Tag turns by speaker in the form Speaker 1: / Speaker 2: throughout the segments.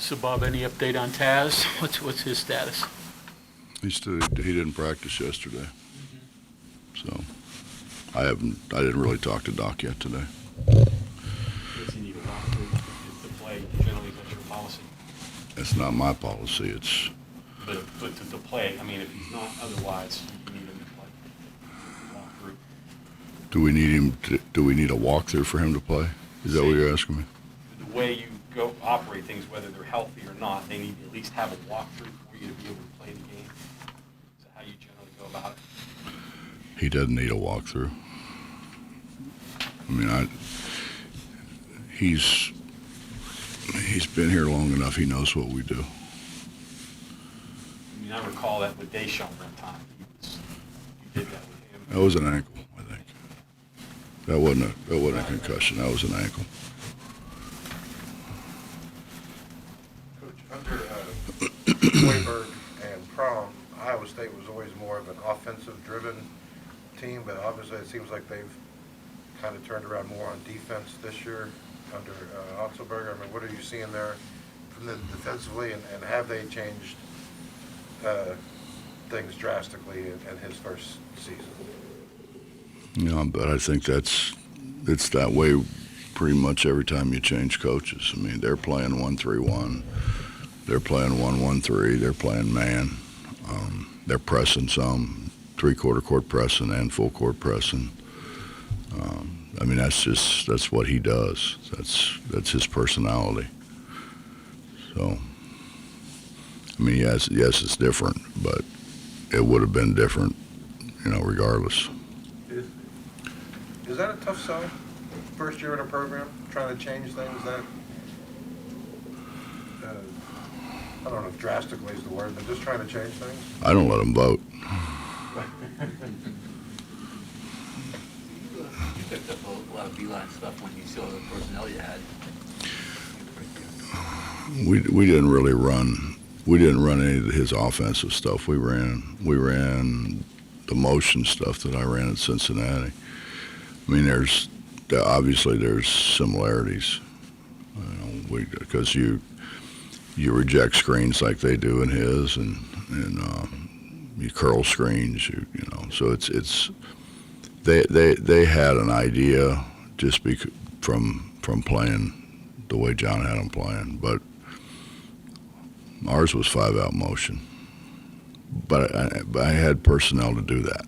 Speaker 1: So Bob, any update on Taz? What's his status?
Speaker 2: He didn't practice yesterday, so I didn't really talk to Doc yet today.
Speaker 1: Does he need a walkthrough to play? Generally, that's your policy.
Speaker 2: It's not my policy. It's
Speaker 1: But to play, I mean, if he's not otherwise, you need him to play. Walkthrough.
Speaker 2: do we need a walkthrough for him to play? Is that what you're asking me?
Speaker 1: The way you go operate things, whether they're healthy or not, they need to at least have a walkthrough for you to be able to play the game. Is that how you generally go about it?
Speaker 2: He doesn't need a walkthrough. I mean, he's been here long enough. He knows what we do.
Speaker 1: I mean, I recall that with Deshaun one time. You did that with him.
Speaker 2: That was an ankle, I think. That wasn't a concussion. That was an ankle.
Speaker 3: Coach, under Hoiberg and Prom, Iowa State was always more of an offensive-driven team, but obviously it seems like they've kind of turned around more on defense this year under Otzelberger. I mean, what are you seeing there from them defensively, and have they changed things drastically in his first season?
Speaker 2: Yeah, but I think it's that way pretty much every time you change coaches. I mean, they're playing 1-3-1, they're playing 1-1-3, they're playing man, they're pressing some, three-quarter court pressing and full court pressing. I mean, that's what he does. That's his personality. So, I mean, yes, it's different, but it would have been different, regardless.
Speaker 3: Is that a tough sell? First year in a program, trying to change things that, I don't know if drastically is the word, but just trying to change things?
Speaker 2: I don't let him vote.
Speaker 4: You picked up a lot of beeline stuff when you saw the personnel you had.
Speaker 2: We didn't really run. We didn't run any of his offensive stuff. We ran the motion stuff that I ran at Cincinnati. I mean, obviously there's similarities, because you reject screens like they do in his, and you curl screens, So it's they had an idea just from playing the way John had them playing, but ours was 5-out motion. But I had personnel to do that.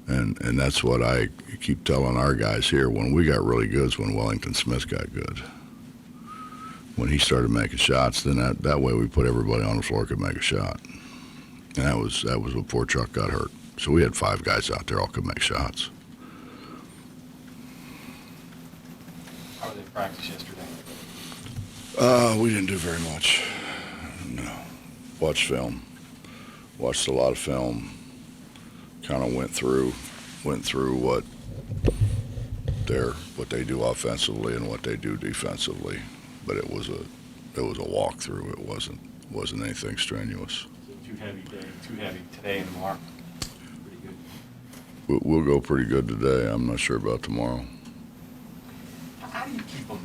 Speaker 2: And that's what I keep telling our guys here. When we got really good is when Wellington Smith got good. When he started making shots, then that way we put everybody on the floor could make a shot. And that was before Chuck got hurt. So we had 5 guys out there all could make shots.
Speaker 1: How were they practice yesterday?
Speaker 2: We didn't do very much. No. Watched film. Watched a lot of film. Kind of went through what they do offensively and what they do defensively, but it was a walkthrough. It wasn't anything strenuous.
Speaker 1: Too heavy today and tomorrow. Pretty good.
Speaker 2: We'll go pretty good today. I'm not sure about tomorrow.
Speaker 1: How do you keep them?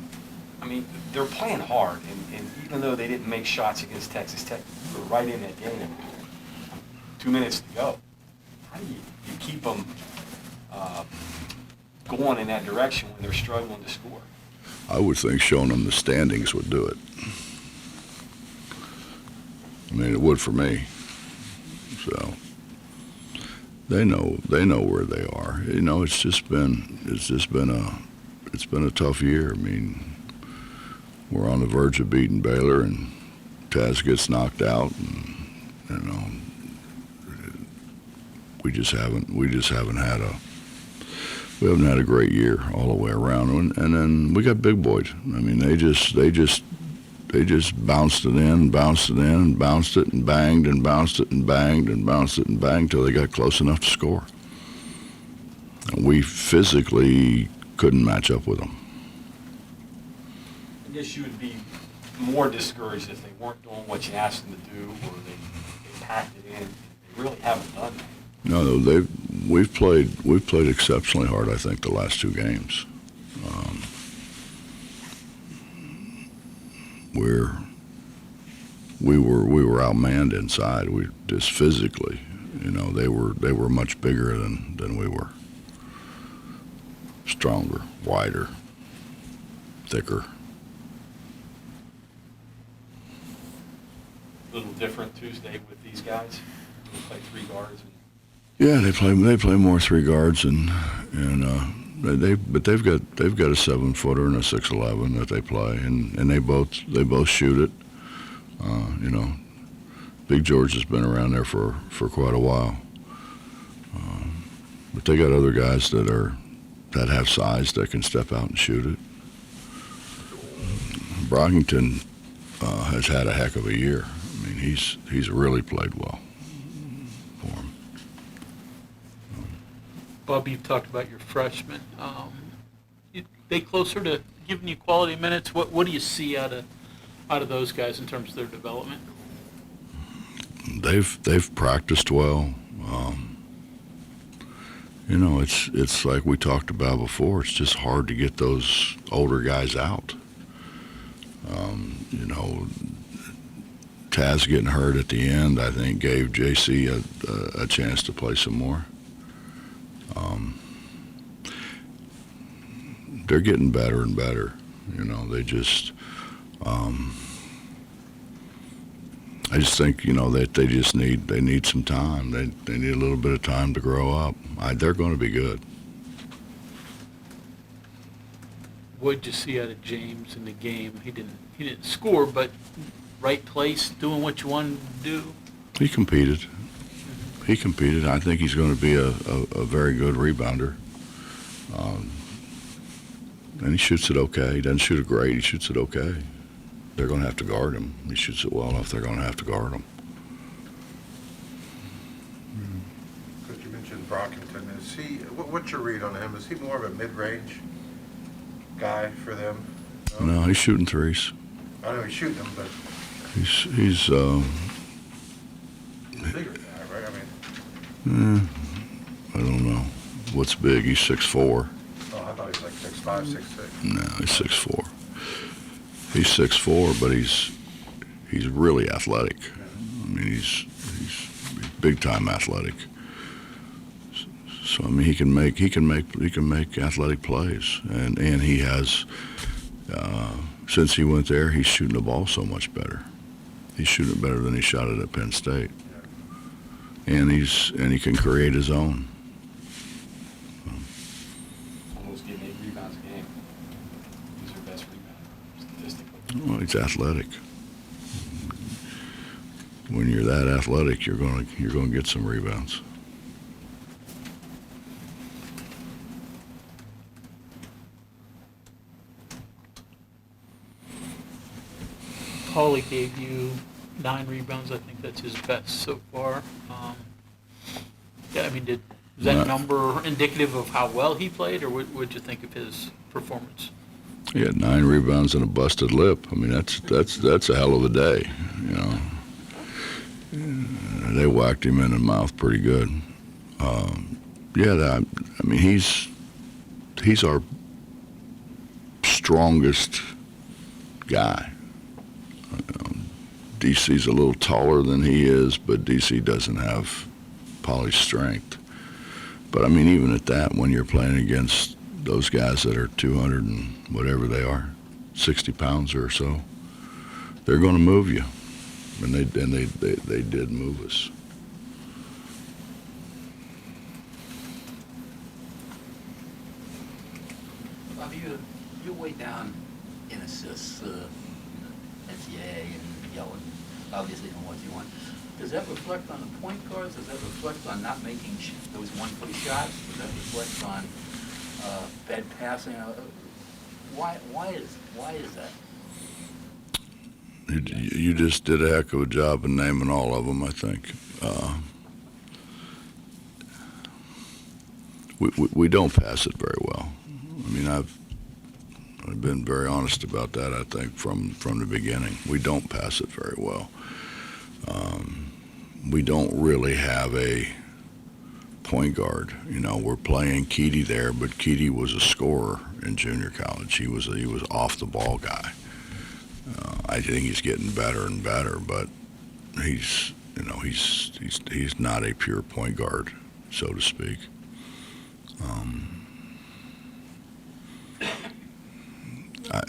Speaker 1: I mean, they're playing hard, and even though they didn't make shots against Texas Tech, they're right in that game. 2 minutes to go. How do you keep them going in that direction when they're struggling to score?
Speaker 2: I would think showing them the standings would do it. I mean, it would for me. So they know where they are. It's been a tough year. I mean, we're on the verge of beating Baylor, and Taz gets knocked out, and we haven't had a great year all the way around. And then we got big boys. I mean, they just bounced it in, bounced it in, and bounced it and banged and bounced it and banged and bounced it and banged till they got close enough to score. And we physically couldn't match up with them.
Speaker 1: I guess you would be more discouraged if they weren't doing what you asked them to do, or they packed it in. They really haven't done that.
Speaker 2: No, we've played exceptionally hard, I think, the last 2 games. we were outmanned inside. We just physically, you know, they were much bigger than we were. Stronger, wider, thicker.
Speaker 1: A little different Tuesday with these guys. We play 3 guards.
Speaker 2: Yeah, they play more 3 guards and but they've got a 7-footer and a 6'11" that they play and they both shoot it. You know, Big George has been around there for quite a while. But they got other guys that have size that can step out and shoot it. Brockington has had a heck of a year. I mean, he's really played well for him.
Speaker 5: Bob, you've talked about your freshmen. They closer to giving you quality minutes? What do you see out of those guys in terms of their development?
Speaker 2: They've practiced well. You know, it's like we talked about before. It's just hard to get those older guys out. You know, Taz getting hurt at the end, I think, gave JC a chance to play some more. They're getting better and better. You know, they just. I just think, you know, that they need some time. They need a little bit of time to grow up. They're going to be good.
Speaker 5: What'd you see out of James in the game? He didn't score, but right place, doing what you wanted to do.
Speaker 2: He competed. I think he's going to be a very good rebounder. And he shoots it okay. He doesn't shoot it great. He shoots it okay. They're going to have to guard him. He shoots it well enough. They're going to have to guard him.
Speaker 3: Coach, you mentioned Brockington. Is he? What's your read on him? Is he more of a mid-range guy for them?
Speaker 2: No, he's shooting threes.
Speaker 3: I know he's shooting them, but
Speaker 2: He's
Speaker 3: bigger guy, right? I mean,
Speaker 2: I don't know. What's big? He's 6'4".
Speaker 3: oh, I thought he was like 6'5", 6'6".
Speaker 2: No, he's 6'4". He's 6'4", but he's really athletic. I mean, he's big time athletic. So I mean, he can make athletic plays, and he has. Since he went there, he's shooting the ball so much better. He's shooting it better than he shot it at Penn State, and he can create his own.
Speaker 1: Almost getting 8 rebounds a game. He's our best rebounder statistically.
Speaker 2: Well, he's athletic. When you're that athletic, you're gonna get some rebounds.
Speaker 5: Paulie gave you 9 rebounds. I think that's his best so far. Yeah, I mean, is that number indicative of how well he played, or what'd you think of his performance?
Speaker 2: He had 9 rebounds and a busted lip. I mean, that's a hell of a day, you know. They whacked him in the mouth pretty good. I mean, he's our strongest guy. DC's a little taller than he is, but DC doesn't have Paulie's strength. But I mean, even at that, when you're playing against those guys that are 200 and whatever they are, 60 pounds or so, they're going to move you, and they did move us.
Speaker 4: Bob, you're way down in assists, NCAA and yelling, obviously on what you want. Does that reflect on the point guards? Does that reflect on not making those one-foot shots? Does that reflect on bad passing? Why is that?
Speaker 2: You just did a heck of a job in naming all of them, I think. We don't pass it very well. I mean, I've been very honest about that, I think, from the beginning. We don't pass it very well. We don't really have a point guard. You know, we're playing Keedy there, but Keedy was a scorer in junior college. He was off the ball guy. I think he's getting better and better, but he's not a pure point guard, so to speak.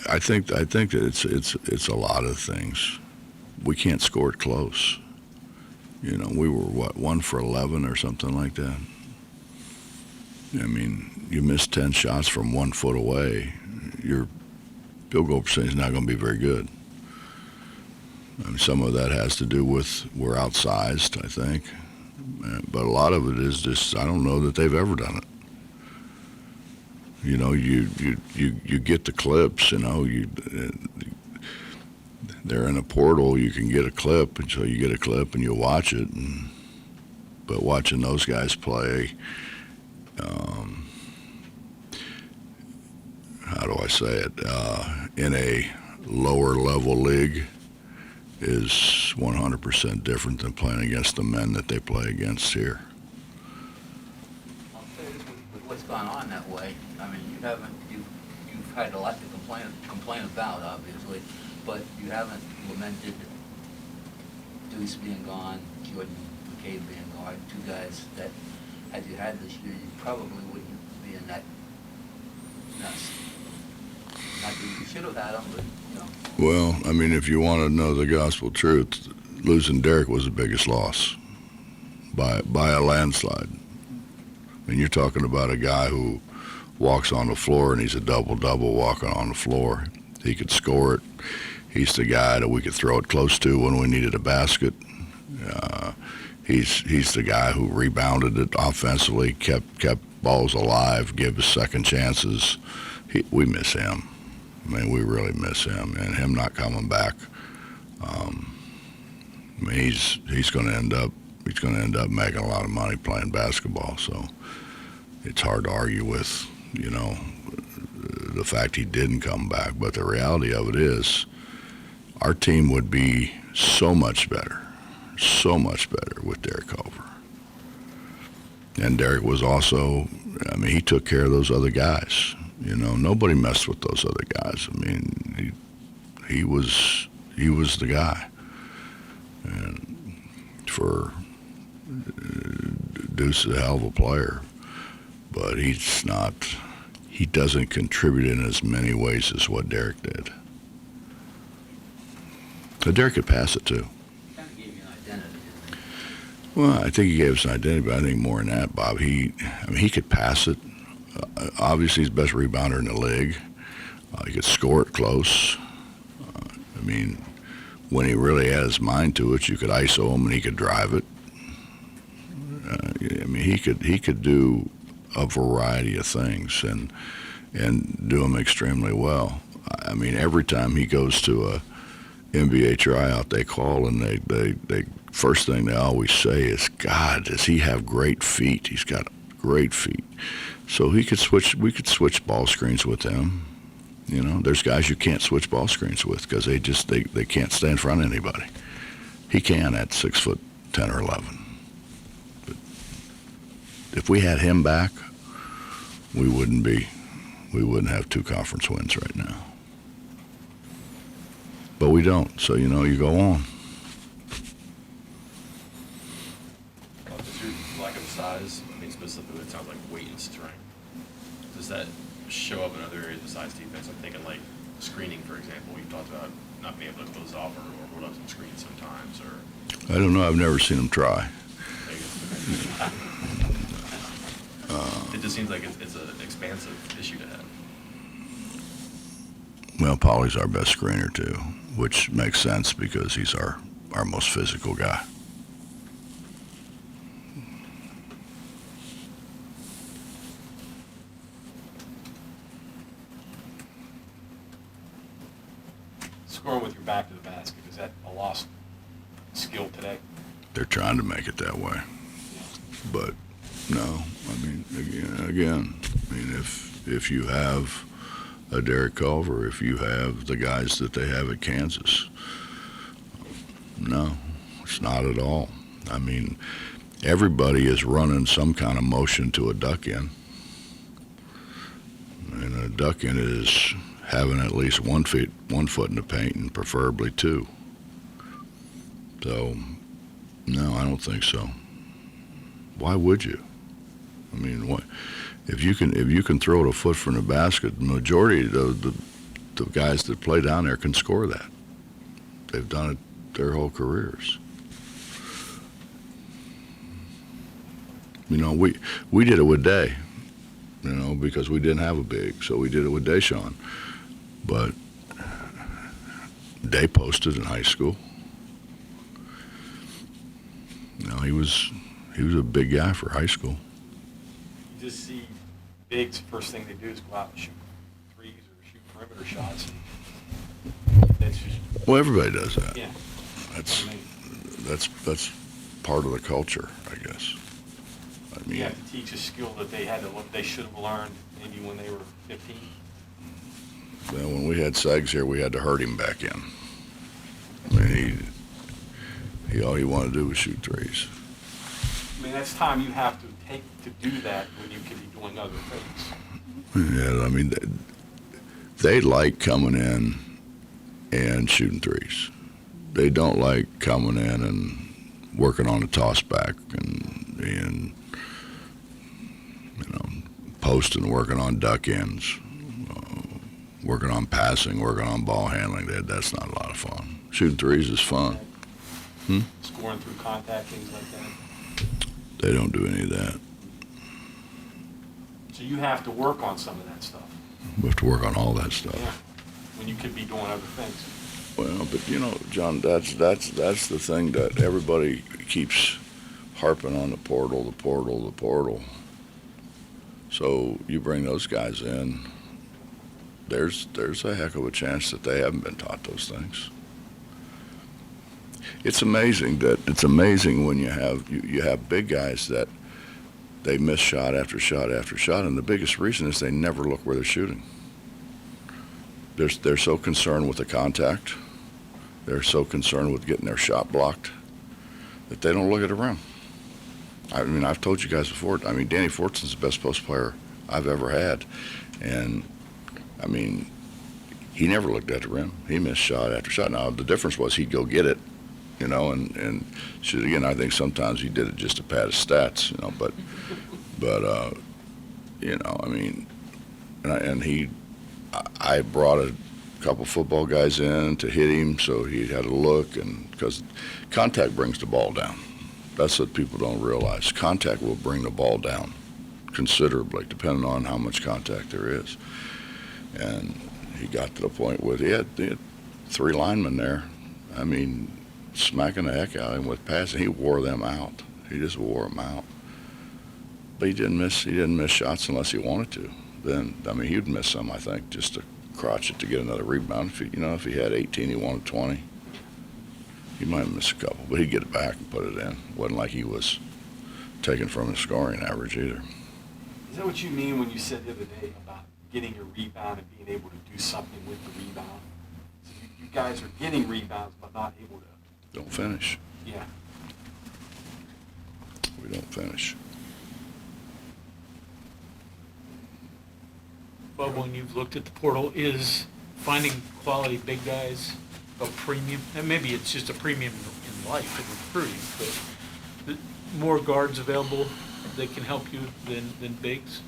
Speaker 2: I think that it's a lot of things. We can't score it close. You know, we were 1 for 11 or something like that. I mean, you miss 10 shots from 1 foot away, your field goal percentage is not going to be very good. I mean, some of that has to do with we're outsized, I think, but a lot of it is just I don't know that they've ever done it. You know, you get the clips. You know, they're in a portal. You can get a clip, and so you get a clip and you watch it. But watching those guys play, how do I say it? In a lower level league is 100% different than playing against the men that they play against here.
Speaker 4: I'll tell you this, with what's gone on that way, I mean, you've had a lot to complain about, obviously, but you haven't lamented Deuce being gone, Jordan McCabe being gone, 2 guys that, had you had this year, you probably wouldn't be in that mess. Not that you should have had them, but, you know.
Speaker 2: Well, I mean, if you want to know the gospel truth, losing Derek was the biggest loss by a landslide. I mean, you're talking about a guy who walks on the floor and he's a double-double walking on the floor. He could score it. He's the guy that we could throw it close to when we needed a basket. He's the guy who rebounded it offensively, kept balls alive, gave us second chances. We miss him. I mean, we really miss him, and him not coming back. I mean, he's going to end up making a lot of money playing basketball. So it's hard to argue with, you know, the fact he didn't come back. But the reality of it is, our team would be so much better with Derek Culver. And Derek was also, I mean, he took care of those other guys. You know, nobody messed with those other guys. I mean, he was the guy. And for Deuce is a hell of a player, but he doesn't contribute in as many ways as what Derek did. But Derek could pass it too.
Speaker 4: Kind of gave you an identity, didn't he?
Speaker 2: Well, I think he gave us an identity, but I think more than that, Bob, he could pass it. Obviously, he's the best rebounder in the league. He could score it close. I mean, when he really had his mind to it, you could ISO him and he could drive it. I mean, he could do a variety of things and do them extremely well. I mean, every time he goes to a NBA tryout, they call and they first thing they always say is, God, does he have great feet? He's got great feet. So we could switch ball screens with him. You know, there's guys you can't switch ball screens with because they can't stay in front of anybody. He can at 6'10" or 11. But if we had him back, we wouldn't have 2 conference wins right now. But we don't, so you know, you go on.
Speaker 6: Does your lack of size, I mean specifically it sounds like weight and strength, does that show up in other areas besides defense? I'm thinking like screening, for example. You've talked about not being able to close off or hold up some screens sometimes, or...
Speaker 2: I don't know, I've never seen him try.
Speaker 6: It just seems like it's an expansive issue to have.
Speaker 2: Well, Paulie's our best screener too, which makes sense because he's our most physical guy.
Speaker 1: Scoring with your back to the basket, is that a lost skill today?
Speaker 2: They're trying to make it that way, but no. I mean, again, I mean, if you have a Derek Culver, if you have the guys that they have at Kansas, no, it's not at all. I mean, everybody is running some kind of motion to a duck in, and a duck in is having at least 1 one foot in the paint and preferably two. So, no, I don't think so. Why would you? I mean, what if you can throw it a foot from the basket? The majority of the guys that play down there can score that. They've done it their whole careers. You know, we did it with Day, you know, because we didn't have a big, so we did it with Deshaun. But Day posted in high school. You know, he was a big guy for high school.
Speaker 1: You just see bigs, first thing they do is go out and shoot threes or shoot perimeter shots. That's just,
Speaker 2: Well, everybody does that.
Speaker 1: yeah.
Speaker 2: That's
Speaker 1: I mean,
Speaker 2: that's part of the culture, I guess. I mean,
Speaker 1: you have to teach a skill that they should have learned maybe when they were 15.
Speaker 2: well, when we had Sags here, we had to hurt him back in. I mean, he all he wanted to do was shoot threes.
Speaker 1: I mean, that's time you have to take to do that when you can be doing other things.
Speaker 2: Yeah, I mean, they like coming in and shooting threes. They don't like coming in and working on a toss back and you know, posting, working on duck ends, working on passing, working on ball handling. That's not a lot of fun. Shooting threes is fun.
Speaker 1: Scoring through contact, things like that.
Speaker 2: They don't do any of that.
Speaker 1: So you have to work on some of that stuff.
Speaker 2: We have to work on all that stuff.
Speaker 1: Yeah. When you could be doing other things.
Speaker 2: Well, but you know, John, that's the thing that everybody keeps harping on, the portal. So you bring those guys in, there's a heck of a chance that they haven't been taught those things. It's amazing when you have big guys that they miss shot after shot after shot, and the biggest reason is they never look where they're shooting. They're so concerned with the contact, they're so concerned with getting their shot blocked that they don't look at the rim. I mean, I've told you guys before, I mean, Danny Fortson's the best post player I've ever had. And, I mean, he never looked at the rim. He missed shot after shot. Now, the difference was he'd go get it, you know, and shoot again. I think sometimes he did it just to pad his stats, you know, but you know, I mean, I brought a couple football guys in to hit him so he had a look, and because contact brings the ball down. That's what people don't realize. Contact will bring the ball down considerably, depending on how much contact there is. And he got to the point where he had three linemen there. I mean, smacking the heck out of him with passing. He wore them out. He just wore them out. But he didn't miss shots unless he wanted to. Then, I mean, he'd miss some, I think, just to crotch it to get another rebound. If he had 18, he wanted 20. He might have missed a couple, but he'd get it back and put it in. Wasn't like he was taken from his scoring average either.
Speaker 1: Is that what you mean when you said the other day about getting a rebound and being able to do something with the rebound? So you guys are getting rebounds but not able to.
Speaker 2: Don't finish.
Speaker 1: Yeah.
Speaker 2: We don't finish.
Speaker 5: But when you've looked at the portal, is finding quality big guys a premium? And maybe it's just a premium in life in recruiting, but more guards available that can help you than bigs?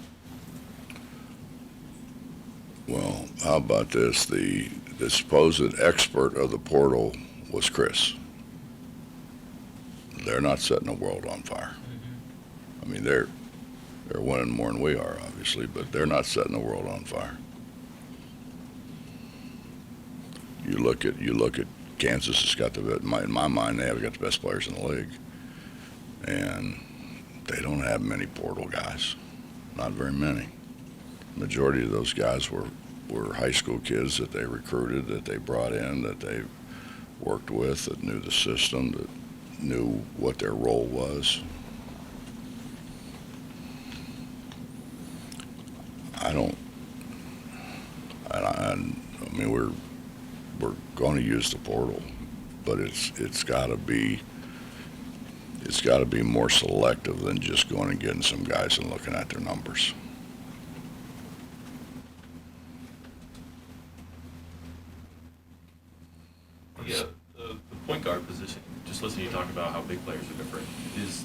Speaker 2: Well, how about this? The supposed expert of the portal was Chris. They're not setting the world on fire.
Speaker 5: Mm-hmm.
Speaker 2: I mean, they're winning more than we are, obviously, but they're not setting the world on fire. You look at Kansas has got in my mind, they have got the best players in the league, and they don't have many portal guys, not very many. Majority of those guys were high school kids that they recruited, that they brought in, that they worked with, that knew the system, that knew what their role was. I mean, we're going to use the portal, but it's got to be more selective than just going and getting some guys and looking at their numbers.
Speaker 6: guard position, just listening to you talk about how big players are different, is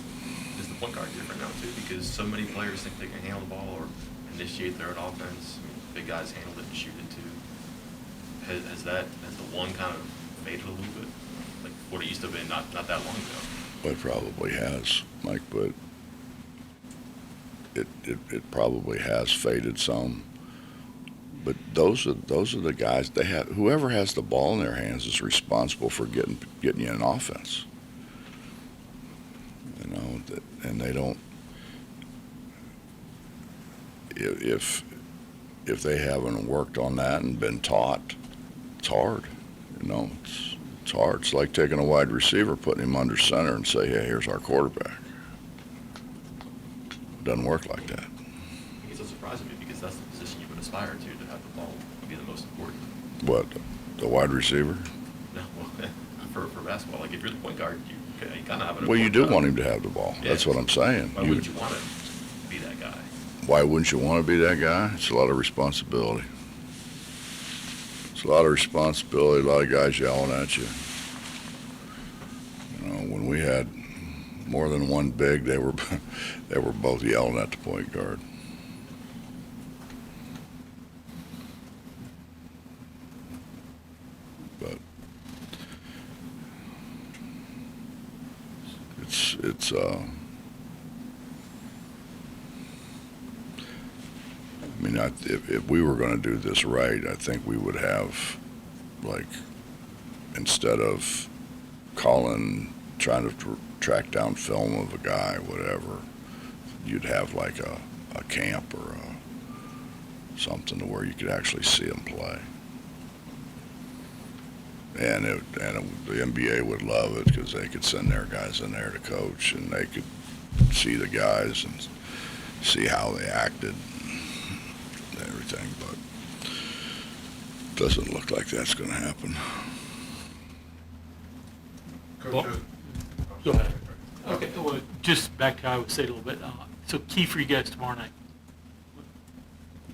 Speaker 6: the point guard different now too? Because so many players think they can handle the ball or initiate their own offense. I mean, big guys handle it and shoot it too. Has the one kind of faded a little bit? Like what it used to have been not that long ago.
Speaker 2: It probably has, Mike, but it probably has faded some. But those are the guys they have. Whoever has the ball in their hands is responsible for getting you an offense. You know, and they don't. If they haven't worked on that and been taught, it's hard. You know, it's hard. It's like taking a wide receiver, putting him under center, and say, "Hey, here's our quarterback." It doesn't work like that.
Speaker 6: I guess it's surprising me because that's the position you would aspire to have the ball be the most important.
Speaker 2: What, the wide receiver?
Speaker 6: No, well, for basketball, like if you're the point guard, you kind of have an.
Speaker 2: Well, you do
Speaker 6: important
Speaker 2: want
Speaker 6: job.
Speaker 2: him to have the ball.
Speaker 6: Yeah.
Speaker 2: That's what I'm saying.
Speaker 6: Why wouldn't you want to be that guy?
Speaker 2: Why wouldn't you want to be that guy? It's a lot of responsibility. It's a lot of responsibility, a lot of guys yelling at you. You know, when we had more than one big, they were both yelling at the point guard. But it's I mean, if we were going to do this right, I think we would have, like, instead of trying to track down film of a guy, whatever, you'd have like a camp or something to where you could actually see him play. And the NBA would love it because they could send their guys in there to coach, and they could see the guys and see how they acted. Everything, but doesn't look like that's going to happen.
Speaker 3: Coach,
Speaker 5: Well, go ahead. Okay, well, just back to Iowa State a little bit. So key for you guys tomorrow night.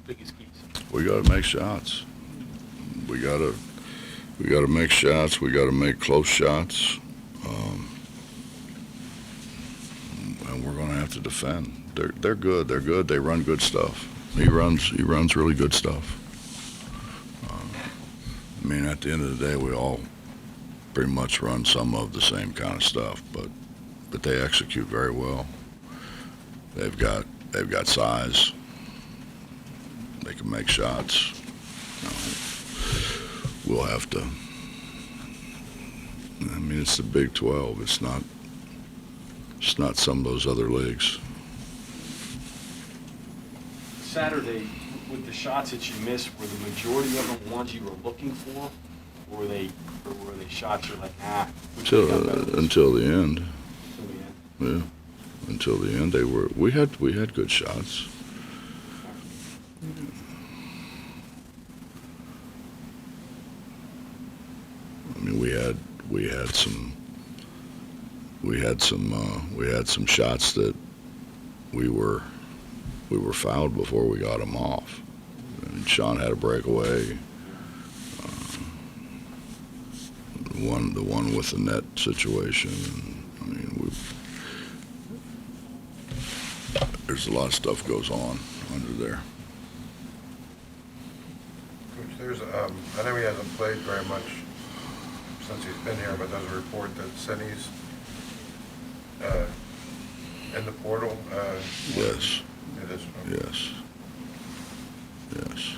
Speaker 5: Biggest keys.
Speaker 2: We got to make shots. We got to make shots. We got to make close shots, and we're going to have to defend. They're good. They're good. They run good stuff. He runs really good stuff. I mean, at the end of the day, we all pretty much run some of the same kind of stuff, but they execute very well. They've got size. They can make shots. You know, we'll have to. I mean, it's the Big 12. It's not some of those other leagues.
Speaker 1: Saturday, with the shots that you missed, were the majority of them ones you were looking for, or were they shots you're like, we could've done better this
Speaker 2: Until the end.
Speaker 1: Till the end?
Speaker 2: Yeah, until the end, we had good shots. I mean, we had some shots that we were fouled before we got them off. And Sean had a breakaway. The one with the net situation. I mean, there's a lot of stuff goes on under there.
Speaker 3: Coach, I know he hasn't played very much since he's been here, but there's a report that Senny's in the portal.
Speaker 2: Yes.
Speaker 3: It is.
Speaker 2: Yes. Yes.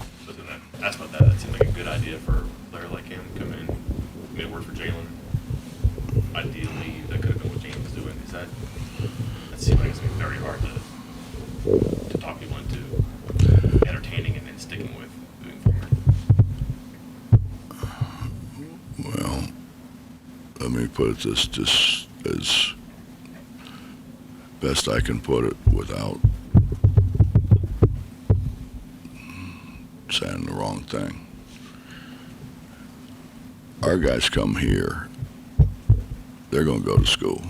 Speaker 6: I was going to ask about that. That seemed like a good idea for a player like him to come in. I mean, it worked for Jalen. Ideally, that could have been what James was doing. That seemed like it's going to be very hard to talk people into entertaining and then sticking with moving forward.
Speaker 2: Well, let me put it just as best I can put it without saying the wrong thing. Our guys come here, they're going to go to school,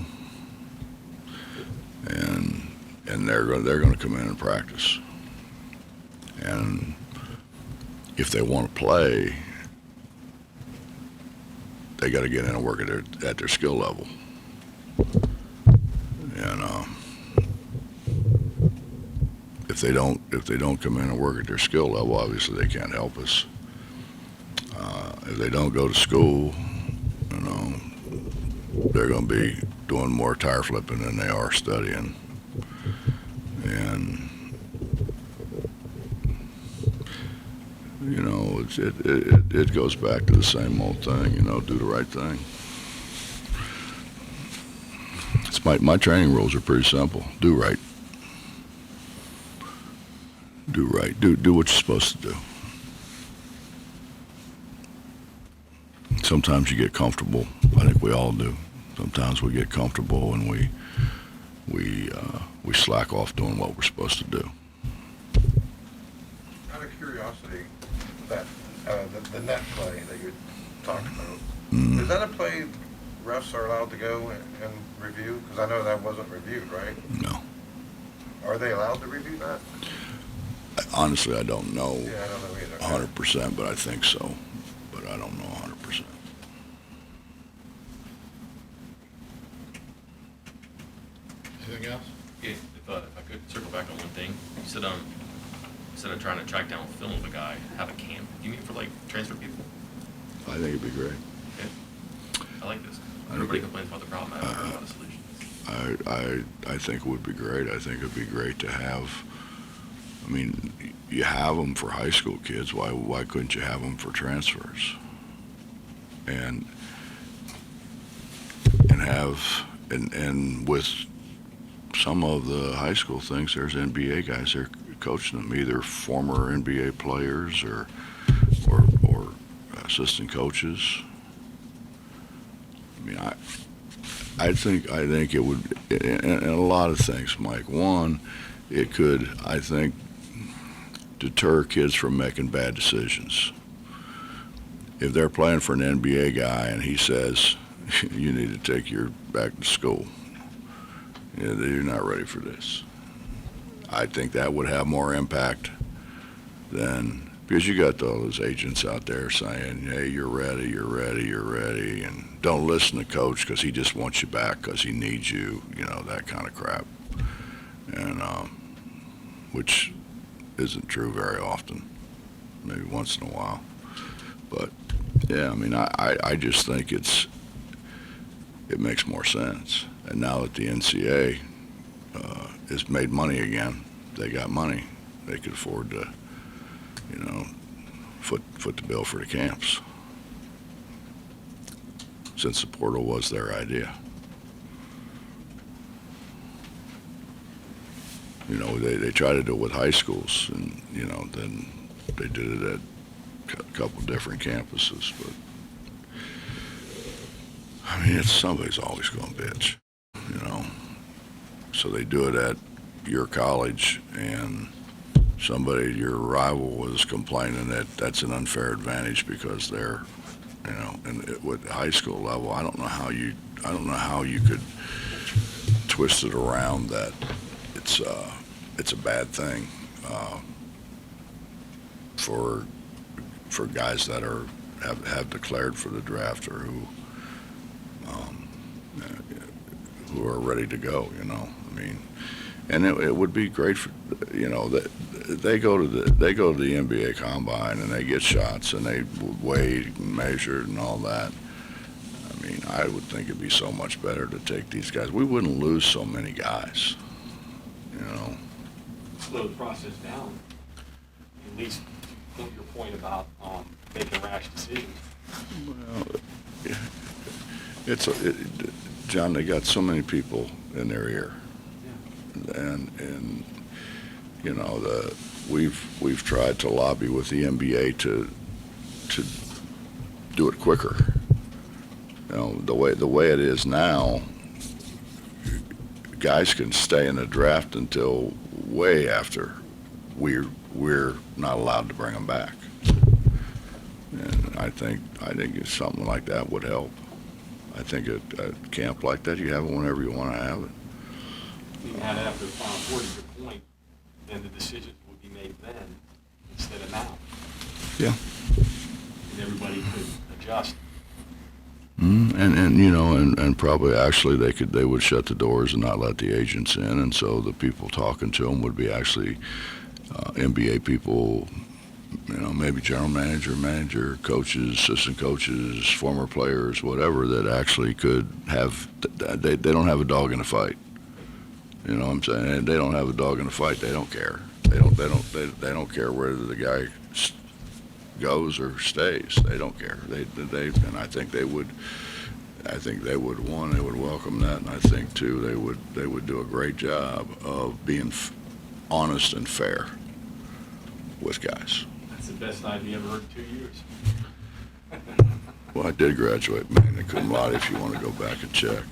Speaker 2: and they're going to come in and practice, and if they want to play, they got to get in and work at their skill level. And if they don't come in and work at their skill level, obviously they can't help us. If they don't go to school, you know, they're going to be doing more tire flipping than they are studying. And you know, it goes back to the same old thing. You know, do the right thing. It's my training rules are pretty simple. Do right. Do right. Do what you're supposed to do. Sometimes you get comfortable. I think we all do. Sometimes we get comfortable and we slack off doing what we're supposed to do.
Speaker 3: Out of curiosity, that the net play that you talked about, is that a play refs are allowed to go and review? Because I know that wasn't reviewed, right?
Speaker 2: No.
Speaker 3: Are they allowed to review that?
Speaker 2: Honestly, I don't know
Speaker 3: Yeah, I don't know either.
Speaker 2: 100%, but I think so. But I don't know 100%.
Speaker 7: Anything else?
Speaker 6: Yeah, if I could circle back on one thing, you said instead of trying to track down film of a guy, have a camp. You mean for like transfer people?
Speaker 2: I think it'd be great.
Speaker 6: Yeah. I like this.
Speaker 2: I
Speaker 6: Everybody
Speaker 2: agree.
Speaker 6: complains about the problem. I haven't heard about a solution.
Speaker 2: I think it would be great. I think it'd be great to have. I mean, you have them for high school kids. Why couldn't you have them for transfers? And with some of the high school things, there's NBA guys there coaching them, either former NBA players or assistant coaches. I mean, I think it would, and a lot of things, Mike. One, it could, I think, deter kids from making bad decisions. If they're playing for an NBA guy and he says, you need to take your back to school, you're not ready for this. I think that would have more impact than, because you got all those agents out there saying, hey, you're ready, and don't listen to coach because he just wants you back because he needs you, you know, that kind of crap. And which isn't true very often, maybe once in a while. But yeah, I mean, I just think it makes more sense. And now that the NCAA has made money again, they got money, they could afford to, you know, foot the bill for the camps, since the portal was their idea. You know, they try to do it with high schools, and, you know, then they did it at a couple different campuses, but I mean, somebody's always going to bitch, you know. So they do it at your college, and your rival was complaining that that's an unfair advantage because they're, you know, and with the high school level, I don't know how you could twist it around that it's a bad thing for guys that have declared for the draft or who are ready to go, you know. I mean, and it would be great for, you know, that they go to the NBA combine and they get shots and they weighed and measured and all that. I mean, I would think it'd be so much better to take these guys. We wouldn't lose so many guys, you know.
Speaker 1: Slow the process down. At least point your point about making rash decisions.
Speaker 2: Well, John, they got so many people in their ear,
Speaker 1: Yeah.
Speaker 2: and you know, we've tried to lobby with the NBA to do it quicker. You know, the way it is now, guys can stay in the draft until way after we're not allowed to bring them back. And I think something like that would help. I think at a camp like that, you have it whenever you want to have it.
Speaker 1: You can have it after the Final Four, to your point, then the decisions would be made then instead of now.
Speaker 2: Yeah.
Speaker 1: everybody could adjust.
Speaker 2: And probably actually they would shut the doors and not let the agents in, and so the people talking to them would be actually NBA people, maybe general manager, coaches, assistant coaches, former players, whatever, that actually could have, they don't have a dog in the fight. You know what I'm saying? And they don't have a dog in the fight. They don't care. They don't care whether the guy goes or stays. They don't care. And I think they would. I think they would welcome that, and I think too they would do a great job of being honest and fair with guys.
Speaker 1: That's the best idea I've ever heard in 2 years.
Speaker 2: Well, I did graduate magna cum laude. If you want to go back and check.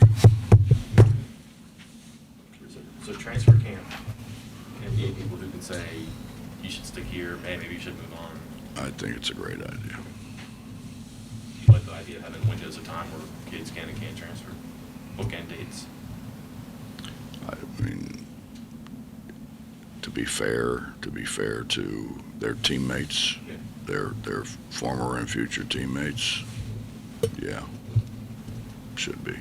Speaker 6: So transfer camp, NBA people who can say, you should stick here, maybe you should move on.
Speaker 2: I think it's a great idea.
Speaker 6: You like the idea of having windows of time where kids can and can't transfer? Bookend dates?
Speaker 2: I mean, to be fair to their teammates,
Speaker 6: Yeah.
Speaker 2: their former and future teammates, yeah, should be.